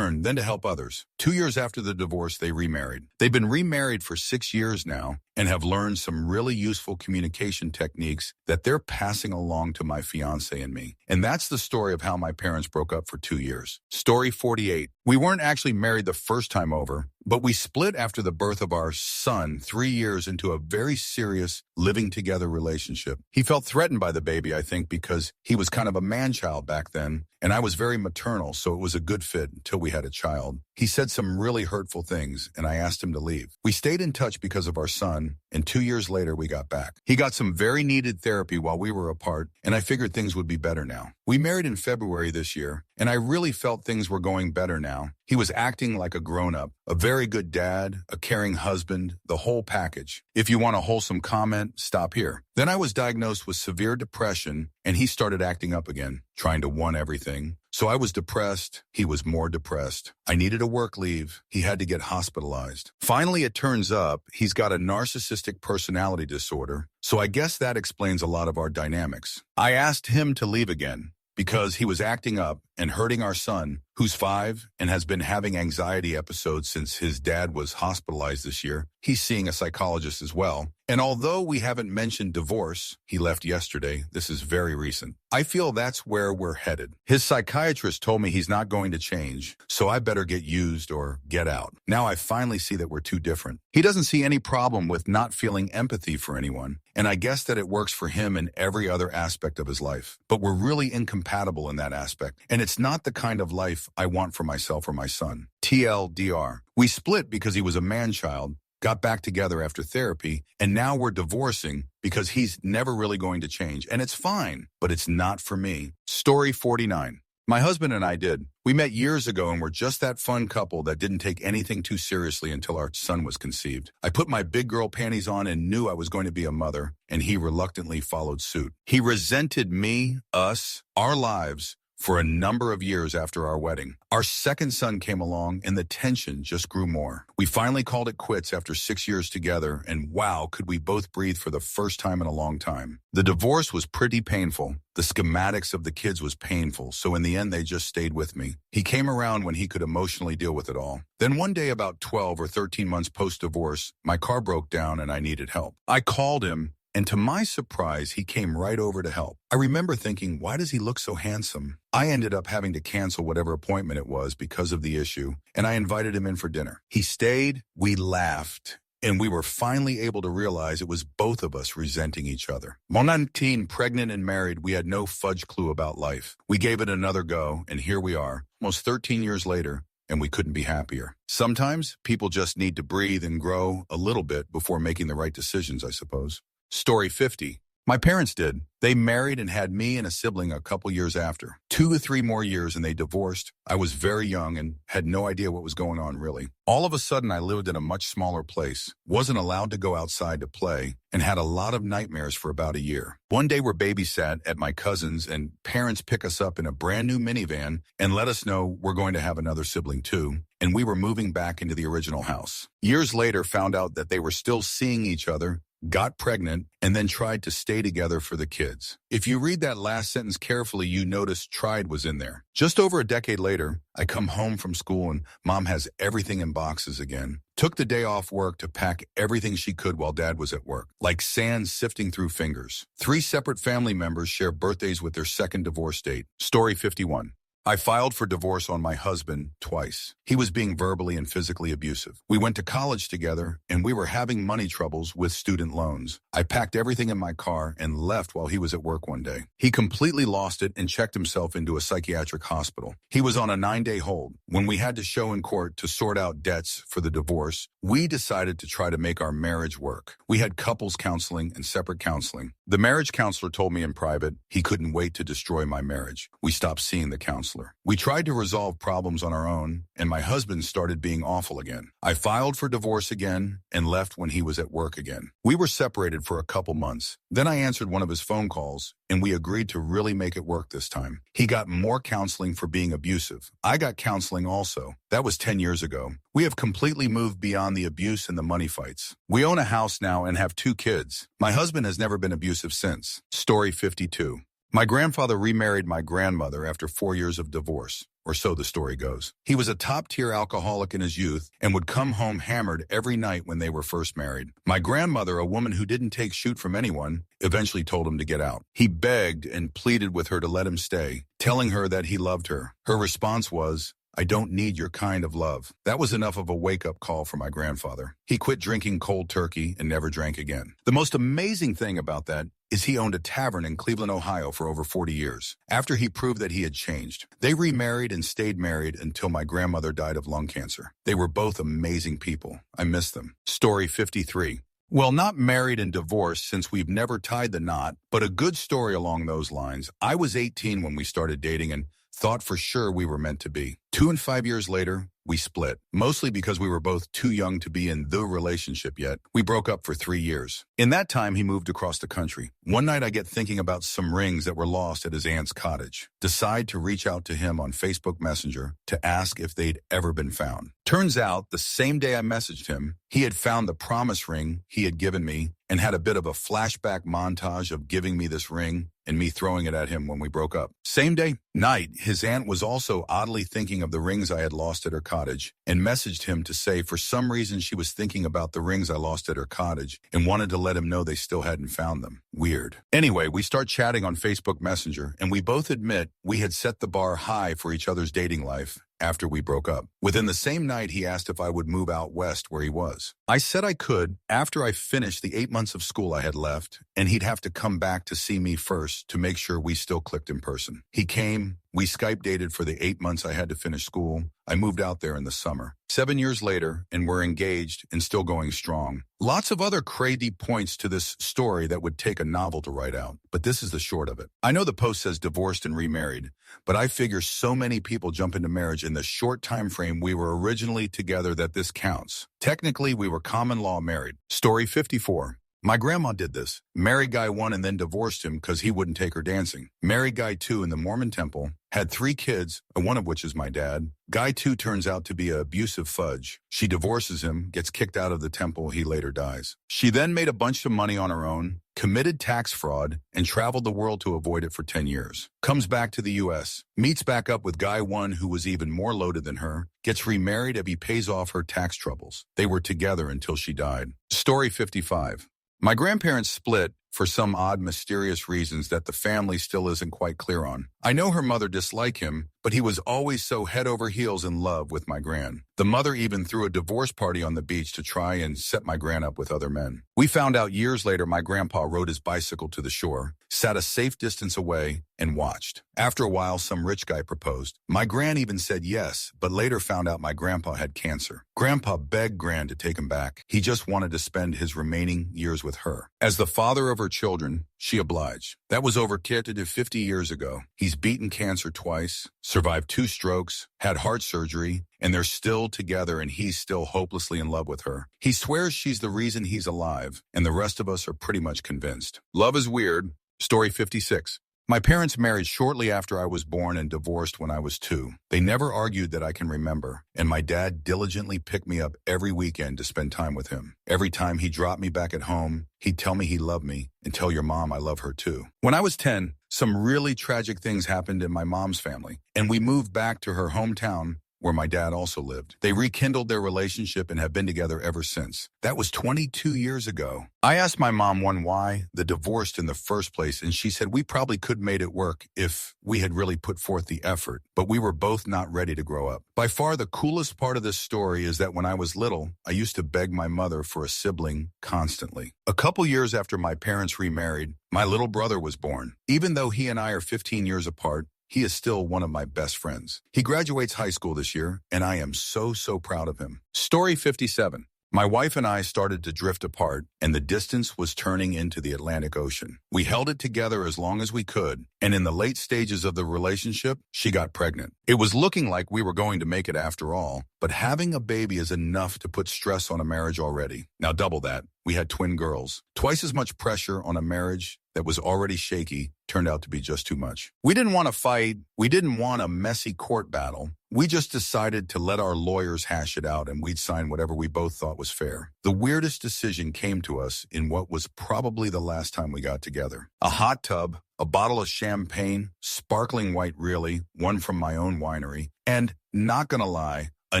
then to help others. 2 years after the divorce, they remarried. They've been remarried for 6 years now and have learned some really useful communication techniques that they're passing along to my fiance and me. And that's the story of how my parents broke up for 2 years. Story 48. We weren't actually married the first time over, but we split after the birth of our son 3 years into a very serious living together relationship. He felt threatened by the baby, I think, because he was kind of a man-child back then, and I was very maternal, so it was a good fit until we had a child. He said some really hurtful things, and I asked him to leave. We stayed in touch because of our son, and 2 years later, we got back. He got some very needed therapy while we were apart, and I figured things would be better now. We married in February this year, and I really felt things were going better now. He was acting like a grown-up, a very good dad, a caring husband, the whole package. If you want a wholesome comment, stop here. Then I was diagnosed with severe depression, and he started acting up again, trying to want everything. So I was depressed. He was more depressed. I needed a work leave. He had to get hospitalized. Finally, it turns up he's got a narcissistic personality disorder, so I guess that explains a lot of our dynamics. I asked him to leave again because he was acting up and hurting our son, who's 5 and has been having anxiety episodes since his dad was hospitalized this year. He's seeing a psychologist as well. And although we haven't mentioned divorce, he left yesterday. This is very recent. I feel that's where we're headed. His psychiatrist told me he's not going to change, so I better get used or get out. Now I finally see that we're too different. He doesn't see any problem with not feeling empathy for anyone, and I guess that it works for him in every other aspect of his life. But we're really incompatible in that aspect, and it's not the kind of life I want for myself or my son. TLDR. We split because he was a man-child, got back together after therapy, and now we're divorcing because he's never really going to change. And it's fine, but it's not for me. Story 49. My husband and I did. We met years ago and were just that fun couple that didn't take anything too seriously until our son was conceived. I put my big girl panties on and knew I was going to be a mother, and he reluctantly followed suit. He resented me, us, our lives, for a number of years after our wedding. Our second son came along and the tension just grew more. We finally called it quits after 6 years together, and wow, could we both breathe for the first time in a long time. The divorce was pretty painful. The schematics of the kids was painful, so in the end they just stayed with me. He came around when he could emotionally deal with it all. Then one day about 12 or 13 months post-divorce, my car broke down and I needed help. I called him, and to my surprise, he came right over to help. I remember thinking, why does he look so handsome? I ended up having to cancel whatever appointment it was because of the issue, and I invited him in for dinner. He stayed, we laughed, and we were finally able to realize it was both of us resenting each other. Mon 19, pregnant and married, we had no fudge clue about life. We gave it another go, and here we are, almost 13 years later, and we couldn't be happier. Sometimes people just need to breathe and grow a little bit before making the right decisions, I suppose. Story 50. My parents did. They married and had me and a sibling a couple years after. 2 to 3 more years and they divorced. I was very young and had no idea what was going on really. All of a sudden I lived in a much smaller place, wasn't allowed to go outside to play, and had a lot of nightmares for about a year. One day we're babysat at my cousin's and parents pick us up in a brand new minivan and let us know we're going to have another sibling too, and we were moving back into the original house. Years later found out that they were still seeing each other, got pregnant, and then tried to stay together for the kids. If you read that last sentence carefully, you notice tried was in there. Just over a decade later, I come home from school and Mom has everything in boxes again. Took the day off work to pack everything she could while Dad was at work, like sand sifting through fingers. 3 separate family members share birthdays with their second divorce date. Story 51. I filed for divorce on my husband twice. He was being verbally and physically abusive. We went to college together, and we were having money troubles with student loans. I packed everything in my car and left while he was at work one day. He completely lost it and checked himself into a psychiatric hospital. He was on a 9-day hold. When we had to show in court to sort out debts for the divorce, we decided to try to make our marriage work. We had couples counseling and separate counseling. The marriage counselor told me in private he couldn't wait to destroy my marriage. We stopped seeing the counselor. We tried to resolve problems on our own, and my husband started being awful again. I filed for divorce again and left when he was at work again. We were separated for a couple months. Then I answered one of his phone calls, and we agreed to really make it work this time. He got more counseling for being abusive. I got counseling also. That was 10 years ago. We have completely moved beyond the abuse and the money fights. We own a house now and have 2 kids. My husband has never been abusive since. Story 52. My grandfather remarried my grandmother after 4 years of divorce, or so the story goes. He was a top-tier alcoholic in his youth and would come home hammered every night when they were first married. My grandmother, a woman who didn't take shoot from anyone, eventually told him to get out. He begged and pleaded with her to let him stay, telling her that he loved her. Her response was, "I don't need your kind of love." That was enough of a wake-up call for my grandfather. He quit drinking cold turkey and never drank again. The most amazing thing about that is he owned a tavern in Cleveland, Ohio for over 40 years. After he proved that he had changed, they remarried and stayed married until my grandmother died of lung cancer. They were both amazing people. I miss them. Story 53. Well, not married and divorced since we've never tied the knot, but a good story along those lines. I was 18 when we started dating and thought for sure we were meant to be. 2 and 5 years later, we split, mostly because we were both too young to be in the relationship yet. We broke up for 3 years. In that time, he moved across the country. One night, I get thinking about some rings that were lost at his aunt's cottage. Decide to reach out to him on Facebook Messenger to ask if they'd ever been found. Turns out, the same day I messaged him, he had found the promise ring he had given me and had a bit of a flashback montage of giving me this ring and me throwing it at him when we broke up. Same day, night, his aunt was also oddly thinking of the rings I had lost at her cottage and messaged him to say for some reason she was thinking about the rings I lost at her cottage and wanted to let him know they still hadn't found them. Weird. Anyway, we start chatting on Facebook Messenger and we both admit we had set the bar high for each other's dating life after we broke up. Within the same night, he asked if I would move out west where he was. I said I could after I finished the 8 months of school I had left, and he'd have to come back to see me first to make sure we still clicked in person. He came. We Skype dated for the 8 months I had to finish school. I moved out there in the summer. 7 years later, and we're engaged and still going strong. Lots of other crazy points to this story that would take a novel to write out, but this is the short of it. I know the post says divorced and remarried, but I figure so many people jump into marriage in the short time frame we were originally together that this counts. Technically, we were common law married. Story 54. My grandma did this. Married guy 1 and then divorced him because he wouldn't take her dancing. Married guy 2 in the Mormon temple, had 3 kids, one of which is my dad. Guy 2 turns out to be an abusive fudge. She divorces him, gets kicked out of the temple, he later dies. She then made a bunch of money on her own, committed tax fraud, and traveled the world to avoid it for 10 years. Comes back to the U.S., meets back up with guy 1 who was even more loaded than her, gets remarried and he pays off her tax troubles. They were together until she died. Story 55. My grandparents split for some odd, mysterious reasons that the family still isn't quite clear on. I know her mother disliked him, but he was always so head over heels in love with my gran. The mother even threw a divorce party on the beach to try and set my gran up with other men. We found out years later my grandpa rode his bicycle to the shore, sat a safe distance away, and watched. After a while, some rich guy proposed. My gran even said yes, but later found out my grandpa had cancer. Grandpa begged gran to take him back. He just wanted to spend his remaining years with her. As the father of her children, she obliged. That was over 50 years ago. He's beaten cancer twice, survived 2 strokes, had heart surgery, and they're still together and he's still hopelessly in love with her. He swears she's the reason he's alive, and the rest of us are pretty much convinced. Love is weird. Story 56. My parents married shortly after I was born and divorced when I was 2. They never argued that I can remember, and my dad diligently picked me up every weekend to spend time with him. Every time he dropped me back at home, he'd tell me he loved me and tell your mom I love her too. When I was 10, some really tragic things happened in my mom's family, and we moved back to her hometown where my dad also lived. They rekindled their relationship and have been together ever since. That was 22 years ago. I asked my mom why they divorced in the first place, and she said we probably could have made it work if we had really put forth the effort, but we were both not ready to grow up. By far, the coolest part of this story is that when I was little, I used to beg my mother for a sibling constantly. A couple years after my parents remarried, my little brother was born. Even though he and I are 15 years apart, he is still one of my best friends. He graduates high school this year, and I am so proud of him. Story 57. My wife and I started to drift apart, and the distance was turning into the Atlantic Ocean. We held it together as long as we could, and in the late stages of the relationship, she got pregnant. It was looking like we were going to make it after all, but having a baby is enough to put stress on a marriage already. Now double that. We had twin girls. Twice as much pressure on a marriage that was already shaky turned out to be just too much. We didn't want to fight. We didn't want a messy court battle. We just decided to let our lawyers hash it out, and we'd sign whatever we both thought was fair. The weirdest decision came to us in what was probably the last time we got together. A hot tub, a bottle of champagne, sparkling white really, one from my own winery, and, not gonna lie, a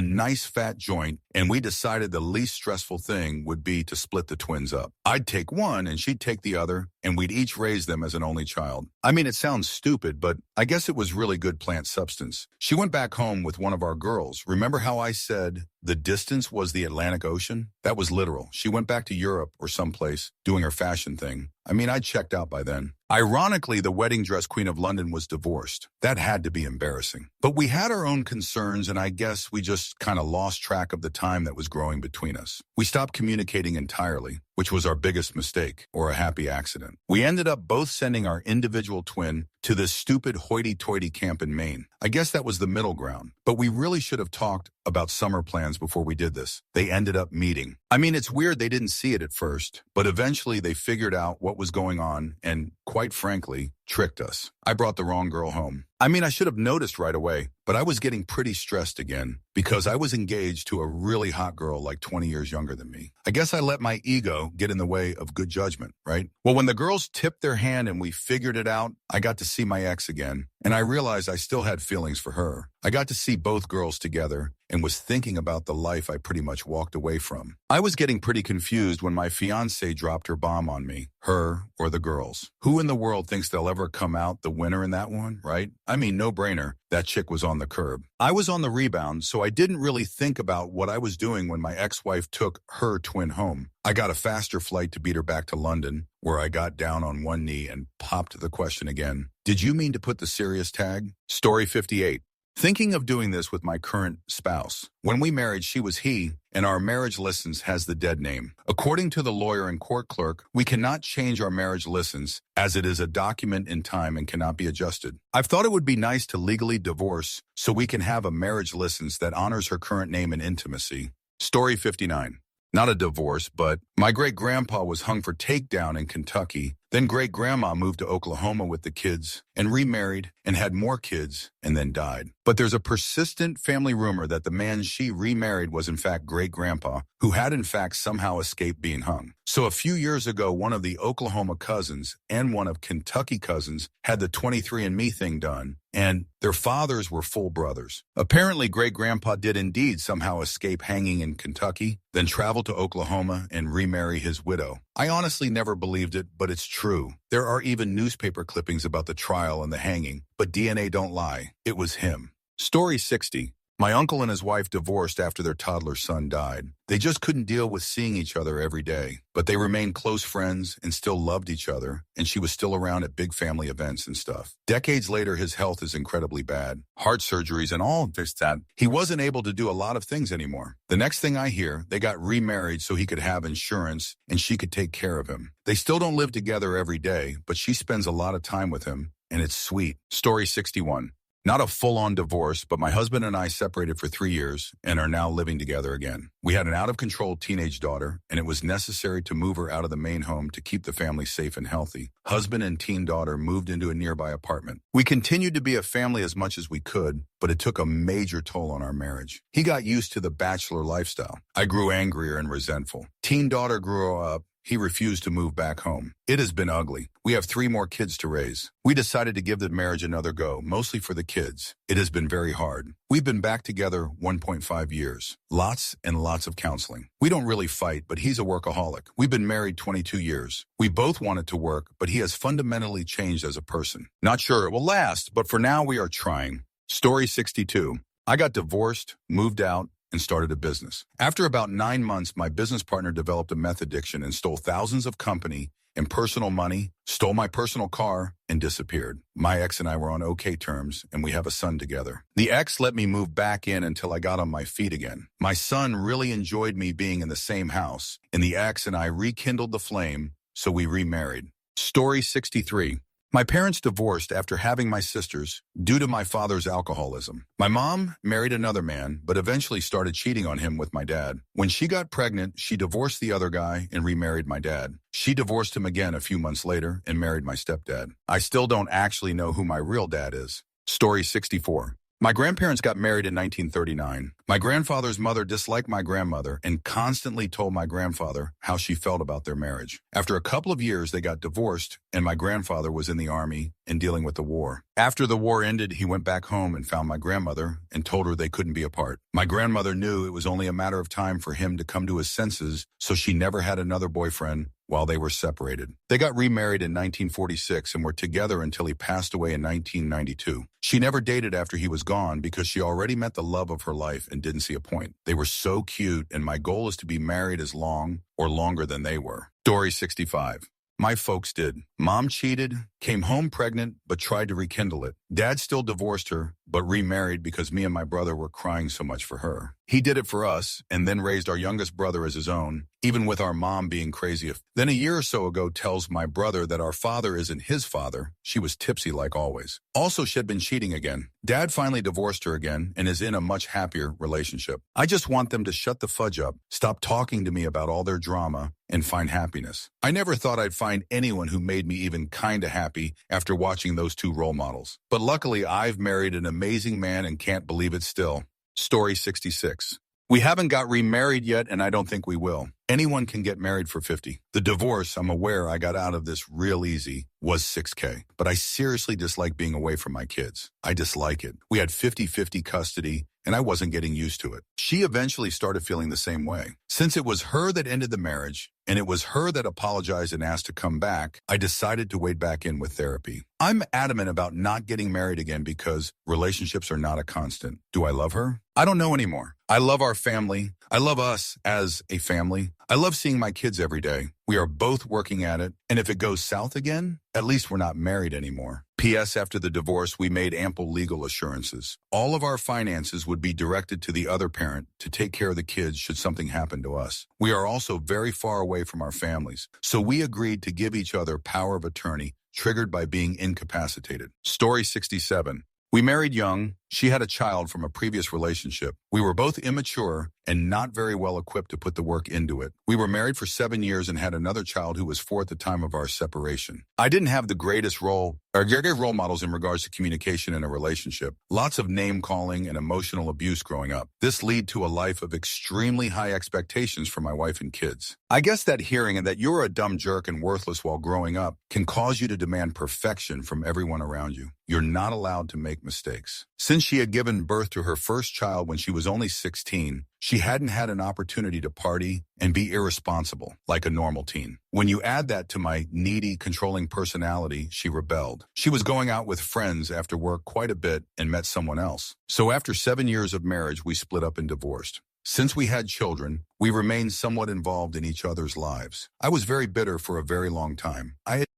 nice fat joint, and we decided the least stressful thing would be to split the twins up. I'd take one and she'd take the other, and we'd each raise them as an only child. I mean, it sounds stupid, but I guess it was really good plant substance. She went back home with one of our girls. Remember how I said the distance was the Atlantic Ocean? That was literal. She went back to Europe or someplace doing her fashion thing. I mean, I'd checked out by then. Ironically, the wedding dress queen of London was divorced. That had to be embarrassing. But we had our own concerns, and I guess we just kind of lost track of the time that was growing between us. We stopped communicating entirely, which was our biggest mistake, or a happy accident. We ended up both sending our individual twin to this stupid hoity-toity camp in Maine. I guess that was the middle ground, but we really should have talked about summer plans before we did this. They ended up meeting. I mean, it's weird they didn't see it at first, but eventually they figured out what was going on and, quite frankly, tricked us. I brought the wrong girl home. I mean, I should have noticed right away, but I was getting pretty stressed again because I was engaged to a really hot girl like 20 years younger than me. I guess I let my ego get in the way of good judgment, right? Well, when the girls tipped their hand and we figured it out, I got to see my ex again, and I realized I still had feelings for her. I got to see both girls together and was thinking about the life I pretty much walked away from. I was getting pretty confused when my fiancée dropped her bomb on me, her or the girls. Who in the world thinks they'll ever come out the winner in that one, right? I mean, no brainer. That chick was on the curb. I was on the rebound, so I didn't really think about what I was doing when my ex-wife took her twin home. I got a faster flight to beat her back to London, where I got down on one knee and popped the question again. Did you mean to put the serious tag? Story 58. Thinking of doing this with my current spouse. When we married, she was he, and our marriage license has the dead name. According to the lawyer and court clerk, we cannot change our marriage license as it is a document in time and cannot be adjusted. I've thought it would be nice to legally divorce so we can have a marriage license that honors her current name and intimacy. Story 59. Not a divorce, but my great-grandpa was hung for takedown in Kentucky. Then great-grandma moved to Oklahoma with the kids and remarried and had more kids and then died. But there's a persistent family rumor that the man she remarried was in fact great-grandpa, who had in fact somehow escaped being hung. So a few years ago, one of the Oklahoma cousins and one of Kentucky cousins had the 23andMe thing done, and their fathers were full brothers. Apparently, great-grandpa did indeed somehow escape hanging in Kentucky, then travel to Oklahoma and remarry his widow. I honestly never believed it, but it's true. There are even newspaper clippings about the trial and the hanging, but DNA don't lie. It was him. Story 60. My uncle and his wife divorced after their toddler son died. They just couldn't deal with seeing each other every day, but they remained close friends and still loved each other, and she was still around at big family events and stuff. Decades later, his health is incredibly bad. Heart surgeries and all this that. He wasn't able to do a lot of things anymore. The next thing I hear, they got remarried so he could have insurance and she could take care of him. They still don't live together every day, but she spends a lot of time with him, and it's sweet. Story 61. Not a full-on divorce, but my husband and I separated for 3 years and are now living together again. We had an out-of-control teenage daughter, and it was necessary to move her out of the main home to keep the family safe and healthy. Husband and teen daughter moved into a nearby apartment. We continued to be a family as much as we could, but it took a major toll on our marriage. He got used to the bachelor lifestyle. I grew angrier and resentful. Teen daughter grew up. he refused to move back home. It has been ugly. We have 3 more kids to raise. We decided to give the marriage another go, mostly for the kids. It has been very hard. We've been back together 1.5 years. Lots and lots of counseling. We don't really fight, but he's a workaholic. We've been married 22 years. We both wanted to work, but he has fundamentally changed as a person. Not sure it will last, but for now we are trying. Story 62. I got divorced, moved out, and started a business. After about 9 months, my business partner developed a meth addiction and stole thousands of company and personal money, stole my personal car, and disappeared. My ex and I were on okay terms, and we have a son together. The ex let me move back in until I got on my feet again. My son really enjoyed me being in the same house, and the ex and I rekindled the flame, so we remarried. Story 63. My parents divorced after having my sisters due to my father's alcoholism. My mom married another man, but eventually started cheating on him with my dad. When she got pregnant, she divorced the other guy and remarried my dad. She divorced him again a few months later and married my stepdad. I still don't actually know who my real dad is. Story 64. My grandparents got married in 1939. My grandfather's mother disliked my grandmother and constantly told my grandfather how she felt about their marriage. After a couple of years, they got divorced, and my grandfather was in the army and dealing with the war. After the war ended, he went back home and found my grandmother and told her they couldn't be apart. My grandmother knew it was only a matter of time for him to come to his senses, so she never had another boyfriend while they were separated. They got remarried in 1946 and were together until he passed away in 1992. She never dated after he was gone because she already met the love of her life and didn't see a point. They were so cute, and my goal is to be married as long or longer than they were. Story 65. My folks did. Mom cheated, came home pregnant, but tried to rekindle it. Dad still divorced her, but remarried because me and my brother were crying so much for her. He did it for us, and then raised our youngest brother as his own, even with our mom being crazy. Then a year or so ago tells my brother that our father isn't his father. She was tipsy like always. Also, she had been cheating again. Dad finally divorced her again and is in a much happier relationship. I just want them to shut the fudge up, stop talking to me about all their drama, and find happiness. I never thought I'd find anyone who made me even kinda happy after watching those 2 role models. But luckily, I've married an amazing man and can't believe it still. Story 66. We haven't got remarried yet, and I don't think we will. Anyone can get married for 50. The divorce, I'm aware I got out of this real easy, was $6K. But I seriously dislike being away from my kids. I dislike it. We had 50-50 custody, and I wasn't getting used to it. She eventually started feeling the same way. Since it was her that ended the marriage, and it was her that apologized and asked to come back, I decided to wade back in with therapy. I'm adamant about not getting married again because relationships are not a constant. Do I love her? I don't know anymore. I love our family. I love us as a family. I love seeing my kids every day. We are both working at it, and if it goes south again, at least we're not married anymore. P.S. After the divorce, we made ample legal assurances. All of our finances would be directed to the other parent to take care of the kids should something happen to us. We are also very far away from our families, so we agreed to give each other power of attorney triggered by being incapacitated. Story 67. We married young. She had a child from a previous relationship. We were both immature and not very well equipped to put the work into it. We were married for 7 years and had another child who was 4 at the time of our separation. I didn't have the greatest role models in regards to communication in a relationship. Lots of name-calling and emotional abuse growing up. This led to a life of extremely high expectations for my wife and kids. I guess that hearing and that you're a dumb jerk and worthless while growing up can cause you to demand perfection from everyone around you. You're not allowed to make mistakes. Since she had given birth to her first child when she was only 16, she hadn't had an opportunity to party and be irresponsible like a normal teen. When you add that to my needy, controlling personality, she rebelled. She was going out with friends after work quite a bit and met someone else. So after 7 years of marriage, we split up and divorced. Since we had children, we remained somewhat involved in each other's lives. I was very bitter for a very long time. I had